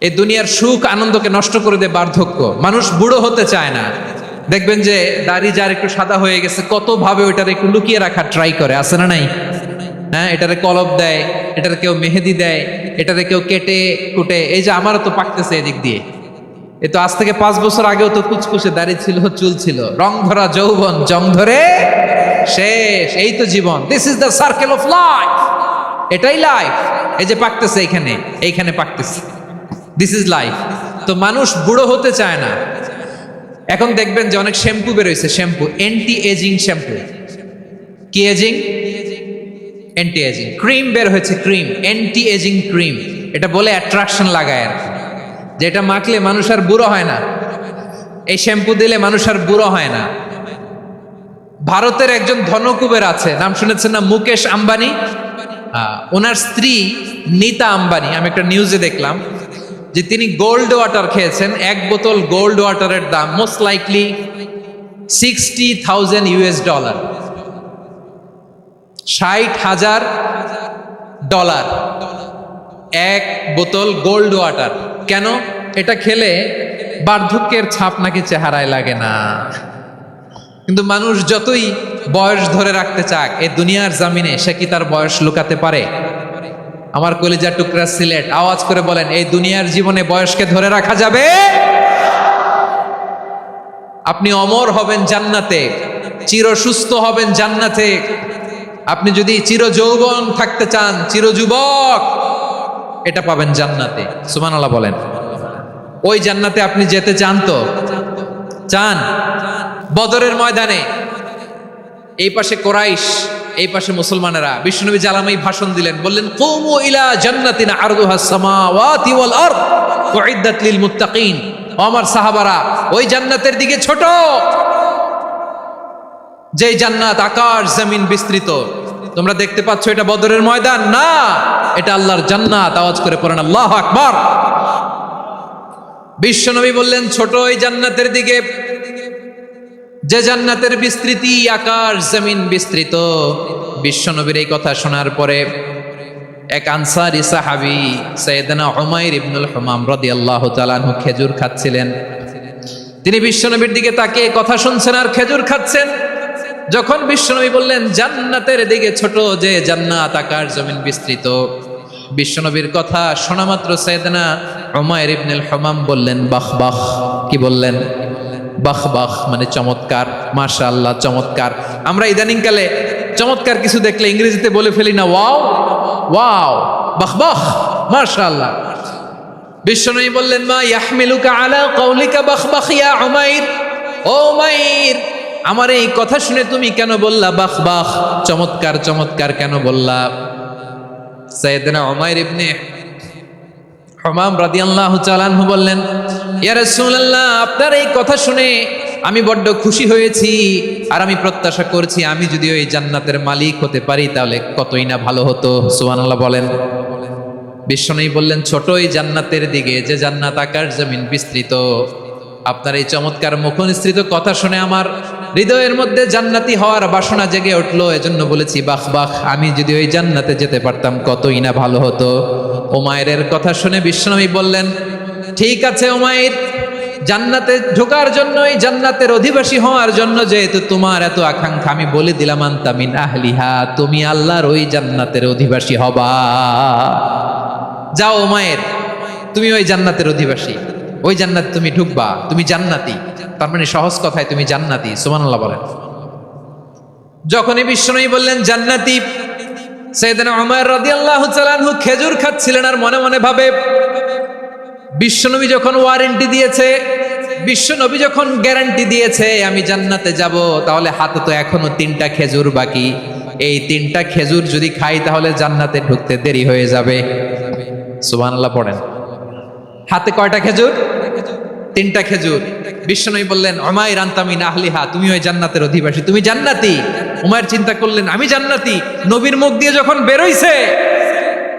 এই দুনিয়ার সুখ আনন্দকে নষ্ট করে দেয় বার্ধক্য। মানুষ বুড়ো হতে চায় না। দেখবেন যে দাড়ি যার একটু সাদা হয়ে গেছে কত ভাবে ওইটার একটু লুকিয়ে রাখার ট্রাই করে, আছে না নাই? হ্যাঁ, এটারে কলপ দেয়, এটারে কেউ মেহেদি দেয়, এটারে কেউ কেটে কুটে। এই যে আমারও তো পাকতেছে এদিক দিয়ে, এ তো আজ থেকে 5 বছর আগেও তো কুচকুচে দাড়ি ছিল, চুল ছিল, রং ধরা যৌবন জং ধরে শেষ। এই তো জীবন, this is the circle of life. এটাই লাইফ। এই যে পাকতেছে এইখানে, এইখানে পাকতেছে, দিস ইজ লাইফ। তো মানুষ বুড়ো হতে চায় না। এখন দেখবেন যে অনেক শ্যাম্পু বেরোইছে, শ্যাম্পু অ্যান্টি এজিং শ্যাম্পু। কি এজিং? Anti ageing. ক্রিম বের হয়েছে, ক্রিম অ্যান্টি এজিং ক্রিম। এটা বলে অ্যাট্রাকশন লাগায় আর কি, যে এটা মাখলে মানুষ আর বুড়ো হয় না, এই শ্যাম্পু দিলে মানুষ আর বুড়ো হয় না। ভারতের একজন ধনকুবের আছে, নাম শুনেছেন না? মুকেশ আম্বানি। ওনার স্ত্রী নীতা আম্বানি, আমি একটা নিউজে দেখলাম যে তিনি গোল্ড ওয়াটার খেয়েছেন। 1 বোতল গোল্ড ওয়াটারের দাম মোস্ট লাইকলি $60,000 $60,000 1 বোতল গোল্ড ওয়াটার। কেন? এটা খেলে বার্ধক্যের ছাপ নাকি চেহারায় লাগে না। কিন্তু মানুষ যতই বয়স ধরে রাখতে চাক এই দুনিয়ার জামিনে, সে কি তার বয়স লুকাতে পারে? আমার কলিজার টুকরা সিলেট, আওয়াজ করে বলেন, এই দুনিয়ার জীবনে বয়সকে ধরে রাখা যাবে? আপনি অমর হবেন জান্নাতে, চির সুস্থ হবেন জান্নাতে। আপনি যদি চির যৌবন থাকতে চান, চির যুবক, এটা পাবেন জান্নাতে। সুবহানাল্লাহ বলেন। ওই জান্নাতে আপনি যেতে চান তো? চান? বদরের ময়দানে এই পাশে কোরাইশ, এই পাশে মুসলমানেরা। বিশ্বনবী জালামাই ভাষণ দিলেন, বললেন, কুমু ইলা জান্নাতিন আরদুহাস সামাওয়াতি ওয়াল আরদ উইদ্দাত লিল মুত্তাকিন। ও আমার সাহাবারা, ওই জান্নাতের দিকে ছোট, যেই জান্নাত আকাশ জমিন বিস্তৃত। তোমরা দেখতে পাচ্ছ এটা বদরের ময়দান না, এটা আল্লাহর জান্নাত। আওয়াজ করে পড়েন আল্লাহু আকবার। বিশ্বনবী বললেন, ছোট ওই জান্নাতের দিকে যে জান্নাতের বিস্তৃতি আকাশ জমিন বিস্তৃত। বিশ্বনবীর এই কথা শোনার পরে এক আনসারী সাহাবী সাইয়েদনা উমাইর ইবনুল হুমাম রাদিয়াল্লাহু তাআলা আনহু খেজুর খাচ্ছিলেন। তিনি বিশ্বনবীর দিকে তাকিয়ে কথা শুনছেন আর খেজুর খাচ্ছেন। যখন বিশ্বনবী বললেন জান্নাতের দিকে ছোট যে জান্নাত আকাশ জমিন বিস্তৃত, বিশ্বনবীর কথা শোনা মাত্র সাইয়েদনা উমাইর ইবনুল হুমাম বললেন বাহ বাহ। কি বললেন? বাহ বাহ, মানে চমৎকার, মাশাআল্লাহ, চমৎকার। আমরা ইদানিংকালে চমৎকার কিছু দেখলে ইংরেজিতে বলে ফেলি না, ওয়াও ওয়াও, বাহ বাহ, মাশাআল্লাহ। বিশ্বনবী বললেন, মা ইয়াহমিলুকা আলা কাউলিকা বাহ বাহ ইয়া উমাইর। ও উমাইর, আমার এই কথা শুনে তুমি কেন বললা বাহ বাহ, চমৎকার চমৎকার কেন বললা? সাইয়েদনা উমাইর ইবনে হুমাম রাদিয়াল্লাহু তাআলা আনহু বললেন, ইয়া রাসূলুল্লাহ, আপনার এই কথা শুনে আমি বড্ড খুশি হয়েছি, আর আমি প্রত্যাশা করছি আমি যদি ওই জান্নাতের মালিক হতে পারি তাহলে কতই না ভালো হতো। সুবহানাল্লাহ বলেন। বিশ্বনবী বললেন, ছোট ওই জান্নাতের দিকে যে জান্নাত আকাশ জমিন বিস্তৃত। আপনার এই চমৎকার মুখনিসৃত কথা শুনে আমার হৃদয়ের মধ্যে জান্নাতি হওয়ার বাসনা জেগে উঠলো, এজন্য বলেছি বাহ বাহ, আমি যদি ওই জান্নাতে যেতে পারতাম কতই না ভালো হতো। উমাইরের কথা শুনে বিশ্বনবী বললেন, ঠিক আছে উমাইর, জান্নাতে ঢোকার জন্য, এই জান্নাতের অধিবাসী হওয়ার জন্য যেহেতু তোমার এত আকাঙ্ক্ষা, আমি বলে দিলাম আনতা মিন আহলিহা, তুমি আল্লাহর ওই জান্নাতের অধিবাসী হবা। যাও উমাইর, তুমি ওই জান্নাতের অধিবাসী, ওই জান্নাত তুমি ঢুকবা, তুমি জান্নাতি। তার মানে সহজ কথায় তুমি জান্নাতি। সুবহানাল্লাহ বলেন। যখনই বিশ্বনবী বললেন জান্নাতি, সাইয়েদনা উমর রাদিয়াল্লাহু তাআলা আনহু খেজুর খাচ্ছিলেন আর মনে মনে ভাবে, বিশ্বনবী যখন ওয়ারেন্টি দিয়েছে, বিশ্বনবী যখন গ্যারান্টি দিয়েছে আমি জান্নাতে যাব, তাহলে হাতে তো এখনো 3টা খেজুর বাকি। এই 3টা খেজুর যদি খাই তাহলে জান্নাতে ঢুকতে দেরি হয়ে যাবে। সুবহানাল্লাহ পড়েন। হাতে কয়টা খেজুর? 3টা খেজুর। বিশ্বনবী বললেন, উমাইর আনতা মিন আহলিহা, তুমি ওই জান্নাতের অধিবাসী, তুমি জান্নাতি। উমাইর চিন্তা করলেন, আমি জান্নাতি, নবীর মুখ দিয়ে যখন বেরোইছে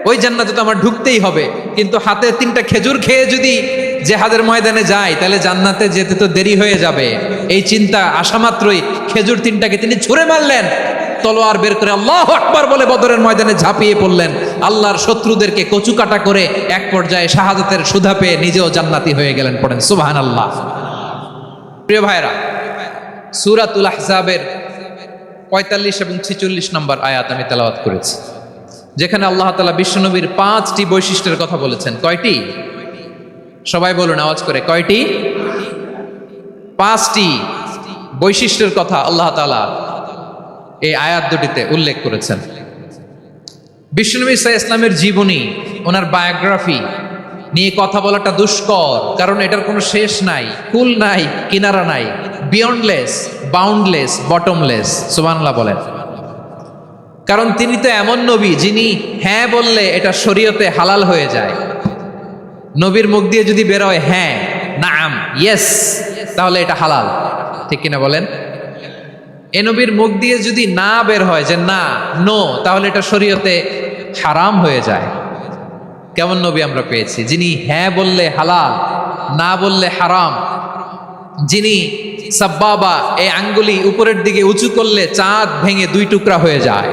ওই জান্নাতে তো আমার ঢুকতেই হবে, কিন্তু হাতে 3টা খেজুর খেয়ে যদি জিহাদের ময়দানে যায় তাহলে জান্নাতে যেতে তো দেরি হয়ে যাবে। এই চিন্তা আসা মাত্রই খেজুর 3টাকে তিনি ছুঁড়ে মারলেন তলোয়ার বের করে আল্লাহু আকবার বলে বদরের ময়দানে ঝাঁপিয়ে পড়লেন। আল্লাহর শত্রুদেরকে কচুকাটা করে এক পর্যায়ে শাহাদাতের সুধা পেয়ে নিজেও জান্নাতি হয়ে গেলেন। পড়েন সুবহানাল্লাহ। প্রিয় ভাইরা, সূরাতুল আহজাবের ৪৫ এবং ৪৬ নম্বর আয়াত আমি তেলাওয়াত করেছি, যেখানে আল্লাহ তাআলা বিশ্বনবীর ৫টি বৈশিষ্ট্যের কথা বলেছেন। কয়টি? সবাই বলুন আওয়াজ করে, কয়টি? 5টি বৈশিষ্ট্যের কথা আল্লাহ তাআলা এই আয়াত দুটিতে উল্লেখ করেছেন। বিশ্বনবী সাল্লাল্লাহু আলাইহি ইসলামের জীবনী, ওনার বায়োগ্রাফি নিয়ে কথা বলাটা দুষ্কর, কারণ এটার কোনো শেষ নাই, কুল নাই, কিনারা নাই, বিয়ন্ডলেস, বাউন্ডলেস, বটমলেস। সুবহানাল্লাহ বলেন। কারণ তিনি তো এমন নবী যিনি হ্যাঁ বললে এটা শরীয়তে হালাল হয়ে যায়। নবীর মুখ দিয়ে যদি বের হয় হ্যাঁ, নাম, ইয়েস, তাহলে এটা হালাল। ঠিক কিনা বলেন? এ নবীর মুখ দিয়ে যদি না বের হয় যে না, নো, তাহলে এটা শরীয়তে হারাম হয়ে যায়। কেমন নবী আমরা পেয়েছি, যিনি হ্যাঁ বললে হালাল, না বললে হারাম, যিনি সাব্বাবা এই আঙ্গুলি উপরের দিকে উঁচু করলে চাঁদ ভেঙে 2 টুকরা হয়ে যায়,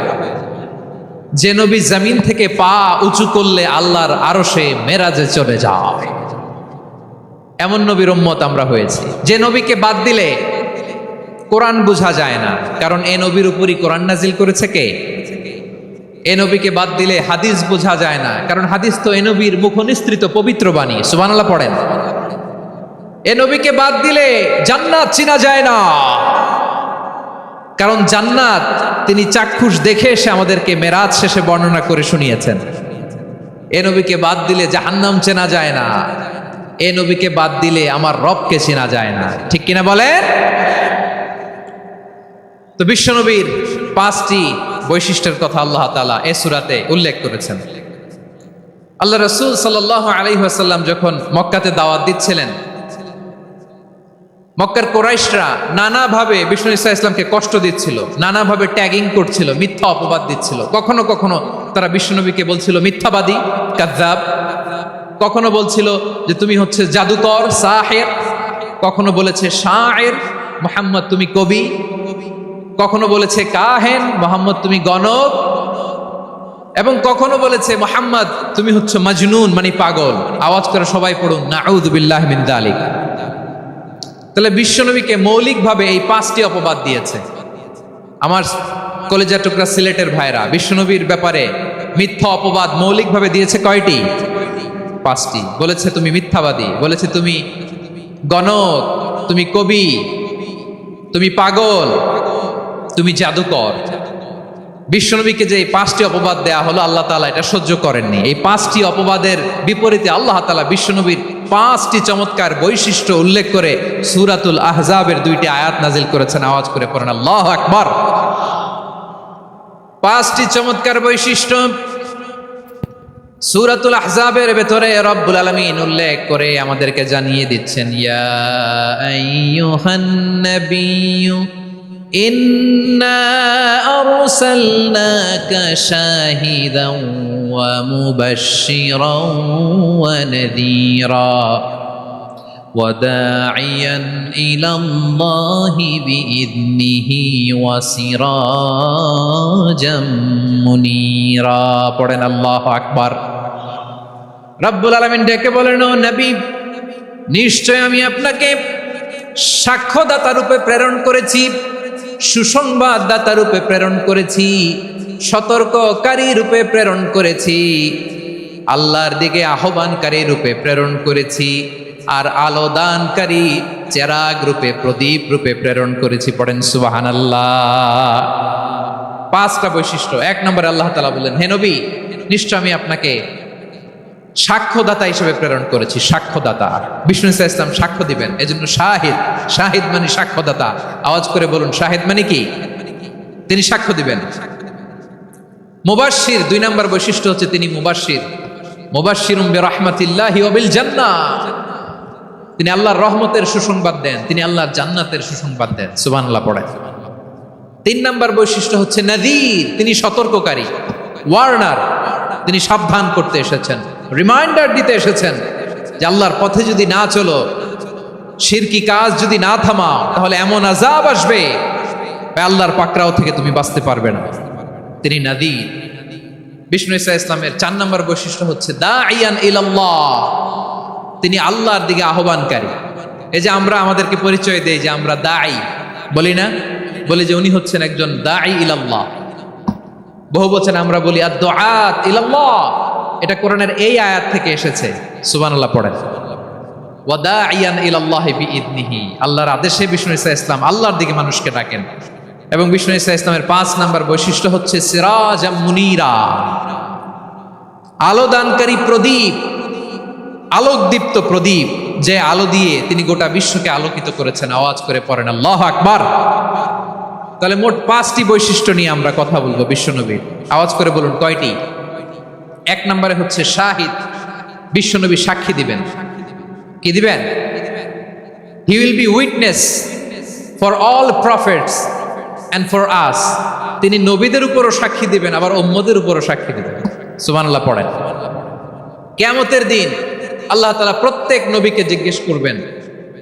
যে নবী জমিন থেকে পা উঁচু করলে আল্লাহর আরশে মেরাজে চলে যায়, এমন নবীর উম্মত আমরা হয়েছি। যে নবীকে বাদ দিলে কোরআন বোঝা যায় না, কারণ এ নবীর উপরই কোরআন নাজিল করেছে কে? এ নবীকে বাদ দিলে হাদিস বোঝা যায় না, কারণ হাদিস তো এ নবীর মুখনিসৃত পবিত্র বাণী। সুবহানাল্লাহ পড়েন। এ নবীকে বাদ দিলে জান্নাত চিনা যায় না, কারণ জান্নাত তিনি চাক্ষুষ দেখে এসে আমাদেরকে মেরাজ শেষে বর্ণনা করে শুনিয়েছেন। এ নবীকে বাদ দিলে জাহান্নাম চেনা যায় না, এ নবীকে বাদ দিলে আমার রবকে চেনা যায় না। ঠিক কিনা বলেন? তো বিশ্বনবীর 5টি বৈশিষ্ট্যের কথা আল্লাহ তাআলা এই সূরাতে উল্লেখ করেছেন। আল্লাহ রাসূল সাল্লাল্লাহু আলাইহি ওয়াসাল্লাম যখন মক্কাতে দাওয়াত দিচ্ছিলেন, মক্কার কুরাইশরা নানাভাবে বিষ্ণু ইসা ইসলামকে কষ্ট দিচ্ছিল, নানাভাবে ট্যাগিং করছিল, মিথ্যা অপবাদ দিচ্ছিল। কখনো কখনো তারা বিশ্বনবীকে বলছিল মিথ্যাবাদী, কাযযাব। কখনো বলছিল যে তুমি হচ্ছে জাদুকর, সাহির। কখনো বলেছে শায়ের, মুহাম্মদ তুমি কবি। কখনো বলেছে কাহেন, মুহাম্মদ তুমি গণক। এবং কখনো বলেছে মুহাম্মদ তুমি হচ্ছে মাজনুন, মানে পাগল। আওয়াজ করে সবাই পড়ুন নাউযু বিল্লাহি মিন যালিক। তাহলে বিশ্বনবীকে মৌলিকভাবে এই 5টি অপবাদ দিয়েছে। আমার কলেজা টুকরা সিলেটের ভাইরা, বিশ্বনবীর ব্যাপারে মিথ্যা অপবাদ মৌলিকভাবে দিয়েছে কয়টি? 5টি। বলেছে তুমি মিথ্যাবাদী, বলেছে তুমি গণক, তুমি কবি, তুমি পাগল, তুমি জাদুকর। বিশ্বনবীকে যে 5টি অপবাদ দেয়া হলো, আল্লাহ তাআলা এটা সহ্য করেননি। এই 5টি অপবাদের বিপরীতে আল্লাহ তাআলা বিশ্বনবীর 5টি চমৎকার বৈশিষ্ট্য উল্লেখ করে সূরাতুল আহজাবের 2টি আয়াত নাজিল করেছেন। আওয়াজ করে পড়েন আল্লাহু আকবার। 5টি চমৎকার বৈশিষ্ট্য সূরাতুল আহজাবের ভেতরে রব্বুল আলামিন উল্লেখ করে আমাদেরকে জানিয়ে দিচ্ছেন, ইয়া আইয়ুহান নাবিয়্যু ইন্না আরসালনাকা শাহিদান ওয়া মুবাশশিরান ওয়া নাযীরা ওয়া দাঈয়ান ইলাল্লাহি বিইذনিহি ওয়া সিরাজাম মুনীরা। পড়েন আল্লাহু আকবার। রব্বুল আলামিন ডেকে বলেন, ও নবী, নিশ্চয় আমি আপনাকে সাক্ষ্যদাতা রূপে প্রেরণ করেছি, সুসংবাদদাতা রূপে প্রেরণ করেছি, সতর্ককারী রূপে প্রেরণ করেছি, আল্লাহর দিকে আহ্বানকারী রূপে প্রেরণ করেছি, আর আলো দানকারী চেরাগ রূপে, প্রদীপ রূপে প্রেরণ করেছি। পড়েন সুবহানাল্লাহ। 5টা বৈশিষ্ট্য। 1 নম্বরে আল্লাহ তাআলা বললেন, হে নবী, নিশ্চয় আমি আপনাকে সাক্ষ্যদাতা হিসেবে প্রেরণ করেছি। সাক্ষ্যদাতা, বিষ্ণু ইসা ইসলাম সাক্ষ্য দিবেন, এজন্য শাহিদ। শাহিদ মানে সাক্ষ্যদাতা। আওয়াজ করে বলুন, শাহিদ মানে কি? তিনি সাক্ষ্য দিবেন। মুবাশশির, 2 নম্বর বৈশিষ্ট্য হচ্ছে তিনি মুবাশশির। মুবাশশিরুম বিরাহমাতিল্লাহি ওয়া বিল জান্নাহ। তিনি আল্লাহর রহমতের সুসংবাদ দেন, তিনি আল্লাহর জান্নাতের সুসংবাদ দেন। সুবহানাল্লাহ পড়েন। 3 নম্বর বৈশিষ্ট্য হচ্ছে নাযীর, তিনি সতর্ককারী, ওয়ার্নার। তিনি সাবধান করতে এসেছেন, রিমাইন্ডার দিতে এসেছেন যে আল্লাহর পথে যদি না চলো, শিরকি কাজ যদি না থামাও, তাহলে এমন আযাব আসবে আল্লাহর পাকড়াও থেকে তুমি বাঁচতে পারবে না। তিনি নাদির। বিষ্ণু ঈসা ইসলামের 4 নম্বর বৈশিষ্ট্য হচ্ছে দাঈয়ান ইলাল্লাহ, তিনি আল্লাহর দিকে আহ্বানকারী। এই যে আমরা আমাদেরকে পরিচয় দেই যে আমরা দাঈ, বলি না? বলি যে উনি হচ্ছেন একজন দাঈ ইলাল্লাহ। বহু বচনে আমরা বলি আদ-দুআত ইলাল্লাহ, এটা কোরআনের এই আয়াত থেকে এসেছে। সুবহানাল্লাহ পড়েন। ওয়া দাঈয়ান ইলাল্লাহি বিইذনিহি, আল্লাহর আদেশে বিষ্ণু ঈসা ইসলাম আল্লাহর দিকে মানুষকে ডাকেন। এবং বিষ্ণু ঈসা ইসলামের 5 নম্বর বৈশিষ্ট্য হচ্ছে সিরাজাম মুনীরা, আলো দানকারী প্রদীপ, আলোকদীপ্ত প্রদীপ, যে আলো দিয়ে তিনি গোটা বিশ্বকে আলোকিত করেছেন। আওয়াজ করে পড়েন আল্লাহু আকবার। তাহলে মোট 5টি বৈশিষ্ট্য নিয়ে আমরা কথা বলবো বিশ্বনবীর। আওয়াজ করে বলুন কয়টি? 1 নম্বরে হচ্ছে শাহিদ, বিশ্বনবী সাক্ষী দিবেন। কি দিবেন? He will be witness for all prophets and for us, তিনি নবীদের উপরও সাক্ষী দিবেন, আবার উম্মতের উপরও সাক্ষী দিবেন। সুবহানাল্লাহ পড়েন। কিয়ামতের দিন আল্লাহ তাআলা প্রত্যেক নবীকে জিজ্ঞেস করবেন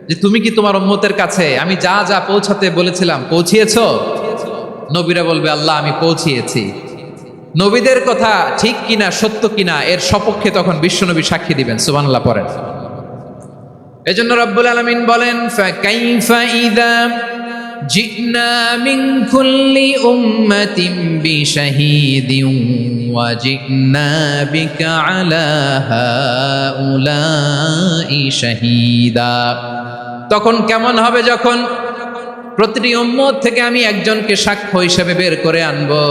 যে তুমি কি তোমার উম্মতের কাছে আমি যা যা পৌঁছাতে বলেছিলাম পৌঁছিয়েছো? নবীরা বলবে আল্লাহ আমি পৌঁছিয়েছি। নবীদের কথা ঠিক কিনা, সত্য কিনা, এর সপক্ষে তখন বিশ্বনবী সাক্ষী দিবেন। সুবহানাল্লাহ পড়েন। এজন্য রব্বুল আলামিন বলেন ফাকাইফা ইযা জিনা মিন কুল্লি উম্মাতিন বিশাহীদিন ওয়া জিনা বিকা আলা হাউলাই শাহীদা। তখন কেমন হবে যখন প্রতিটি উম্মত থেকে আমি একজনকে সাক্ষ্য হিসেবে বের করে আনবো,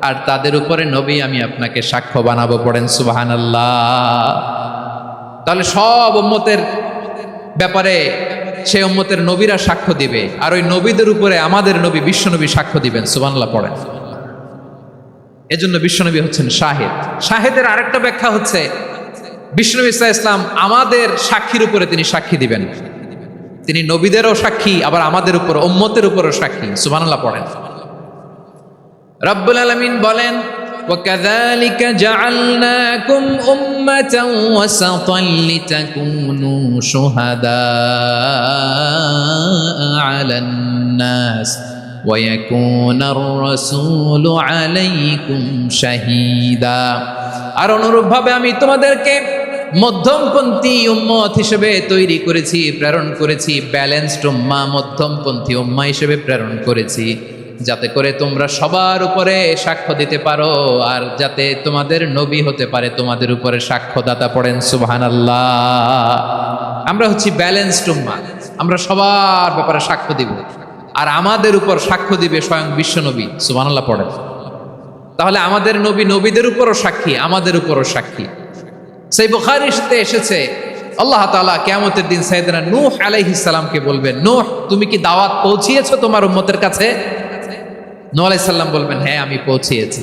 আর তাদের উপরে নবী আমি আপনাকে সাক্ষ্য বানাবো। পড়েন সুবহানাল্লাহ। তাহলে সব উম্মতের ব্যাপারে সেই উম্মতের নবীরা সাক্ষ্য দিবে, আর ওই নবীদের উপরে আমাদের নবী বিশ্বনবী সাক্ষ্য দিবেন। সুবহানাল্লাহ পড়েন। এজন্য বিশ্বনবী হচ্ছেন শাহিদ। শাহিদের আরেকটা ব্যাখ্যা হচ্ছে বিশ্বনবী সাল্লাল্লাহু আলাইহি ওয়াসাল্লাম আমাদের সাক্ষীর উপরে তিনি সাক্ষী দিবেন। তিনি নবীদেরও সাক্ষী, আবার আমাদের উপর উম্মতের উপরও সাক্ষী। সুবহানাল্লাহ পড়েন। রব্বুল আলামিন বলেন وَكَذَلِكَ جَعَلْنَاكُمْ أُمَّةً وَسَطًا لِتَكُونُوا شُهَدَاءَ عَلَى النَّاسِ وَيَكُونَ الرَّسُولُ عَلَيْكُمْ شَهِيدًا। আর অনুরূপভাবে আমি তোমাদেরকে মধ্যমপন্থী উম্মত হিসেবে তৈরি করেছি, প্রেরণ করেছি। ব্যালেন্সড উম্মাহ, মধ্যমপন্থী উম্মাহ হিসেবে প্রেরণ করেছি, যাতে করে তোমরা সবার উপরে সাক্ষ্য দিতে পারো, আর যাতে তোমাদের নবী হতে পারে তোমাদের উপরে সাক্ষ্যদাতা। পড়েন সুবহানাল্লাহ। আমরা হচ্ছি ব্যালেন্সড উম্মাহ, আমরা সবার ব্যাপারে সাক্ষ্য দিব, আর আমাদের উপর সাক্ষ্য দিবে স্বয়ং বিশ্বনবী। সুবহানাল্লাহ পড়েন। তাহলে আমাদের নবী নবীদের উপরও সাক্ষী, আমাদের উপরও সাক্ষী। সেই বুখারীতে এসেছে আল্লাহ তাআলা কিয়ামতের দিন সাইয়েদনা নূহ আলাইহিস সালামকে বলবেন, নূহ তুমি কি দাওয়াত পৌঁছিয়েছো তোমার উম্মতের কাছে? নূহ আলাইহিস সালাম বলবেন হ্যাঁ আমি পৌঁছিয়েছি।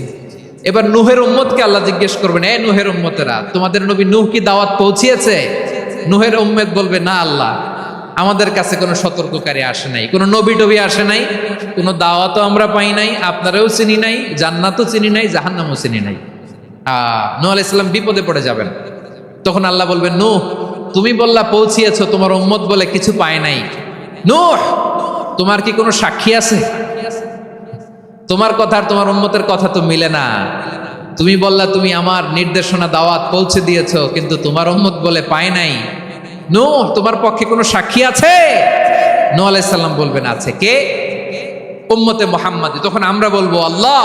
এবার নূহের উম্মতকে আল্লাহ জিজ্ঞেস করবেন, এ নূহের উম্মতেরা তোমাদের নবী নূহ কি দাওয়াত পৌঁছিয়েছে? নূহের উম্মত বলবে না আল্লাহ, আমাদের কাছে কোনো সতর্ককারী আসে নাই, কোনো নবী টবি আসে নাই, কোনো দাওয়াতও আমরা পাই নাই, আপনারাও চিনি নাই, জান্নাতও চিনি নাই, জাহান্নামও চিনি নাই। নূহ আলাইহিস সালাম বিপদে পড়ে যাবেন। তখন আল্লাহ বলবেন নূহ তুমি বললা পৌঁছিয়েছো, তোমার উম্মত বলে কিছু পায় নাই। নূহ তোমার কি কোনো সাক্ষী আছে? তোমার কথা আর তোমার উম্মতের কথা তো মিলে না। তুমি বললা তুমি আমার নির্দেশনা দাওয়াত পৌঁছে দিয়েছো, কিন্তু তোমার উম্মত বলে পায় নাই। নূহ তোমার পক্ষে কোনো সাক্ষী আছে? নূহ আলাইহিস সালাম বলবেন আছে। কে? উম্মতে মুহাম্মাদি। তখন আমরা বলবো আল্লাহ,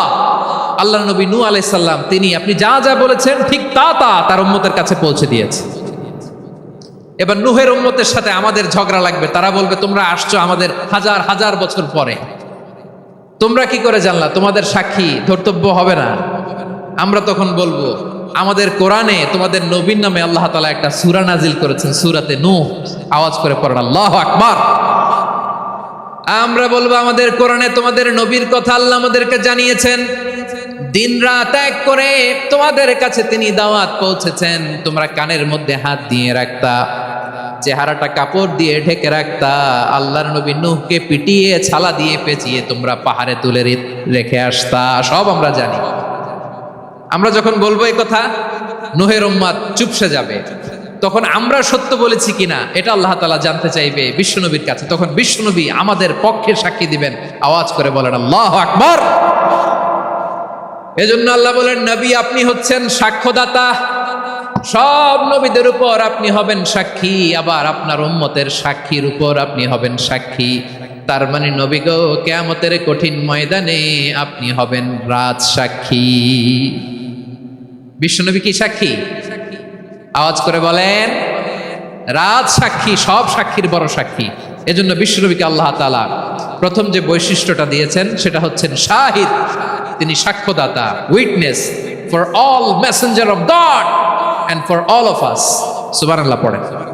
আল্লাহ নবী নূহ আলাইহিস সালাম তিনি আপনি যা যা বলেছেন ঠিক তা তা তার উম্মতের কাছে পৌঁছে দিয়েছে। এবার নূহের উম্মতের সাথে আমাদের ঝগড়া লাগবে। তারা বলবে তোমরা আসছো আমাদের হাজার হাজার বছর পরে, তোমরা কি করে জানলা? তোমাদের সাক্ষী ধর্তব্য হবে না। আমরা তখন বলবো আমাদের কোরআনে তোমাদের নবীর নামে আল্লাহ তাআলা একটা সূরা নাজিল করেছেন, সূরাতে নূহ। আওয়াজ করে পড়েন আল্লাহু আকবার। আমরা বলবো আমাদের কোরআনে তোমাদের নবীর কথা আল্লাহ আমাদেরকে জানিয়েছেন, দিন রাত এক করে তোমাদের কাছে তিনি দাওয়াত পৌঁছেছেন। তোমরা কানের মধ্যে হাত দিয়ে রাখতা, চেহারাটা কাপড় দিয়ে ঢেকে রাখতা, আল্লাহর নবী নূহকে পিটিয়ে ছালা দিয়ে পেঁচিয়ে তোমরা পাহাড়ে তুলে রেখে আসতা। সব আমরা জানি। আমরা যখন বলবো এই কথা, নূহের উম্মত চুপসে যাবে। তখন আমরা সত্য বলেছি কিনা এটা আল্লাহ তাআলা জানতে চাইবে বিশ্বনবীর কাছে। তখন বিশ্বনবী আমাদের পক্ষে সাক্ষী দিবেন। আওয়াজ করে বলেন আল্লাহু আকবার। এজন্য আল্লাহ বলেন, নবী আপনি হচ্ছেন সাক্ষ্যদাতা, সব নবীদের উপর আপনি হবেন সাক্ষী, আবার আপনার উম্মতের সাক্ষীর উপর আপনি হবেন সাক্ষী। তার মানে নবী গো, কিয়ামতের কঠিন ময়দানে আপনি হবেন রাজ সাক্ষী। বিশ্বনবী কি সাক্ষী? আওয়াজ করে বলেন, রাজ সাক্ষী, সব সাক্ষীর বড় সাক্ষী। এজন্য বিশ্বনবীকে আল্লাহ তাআলা প্রথম যে বৈশিষ্ট্যটা দিয়েছেন সেটা হচ্ছেন শাহিদ। তিনি সাক্ষ্যদাতা, witness for all messenger of God and for all of us. সুবহানাল্লাহ পড়েন।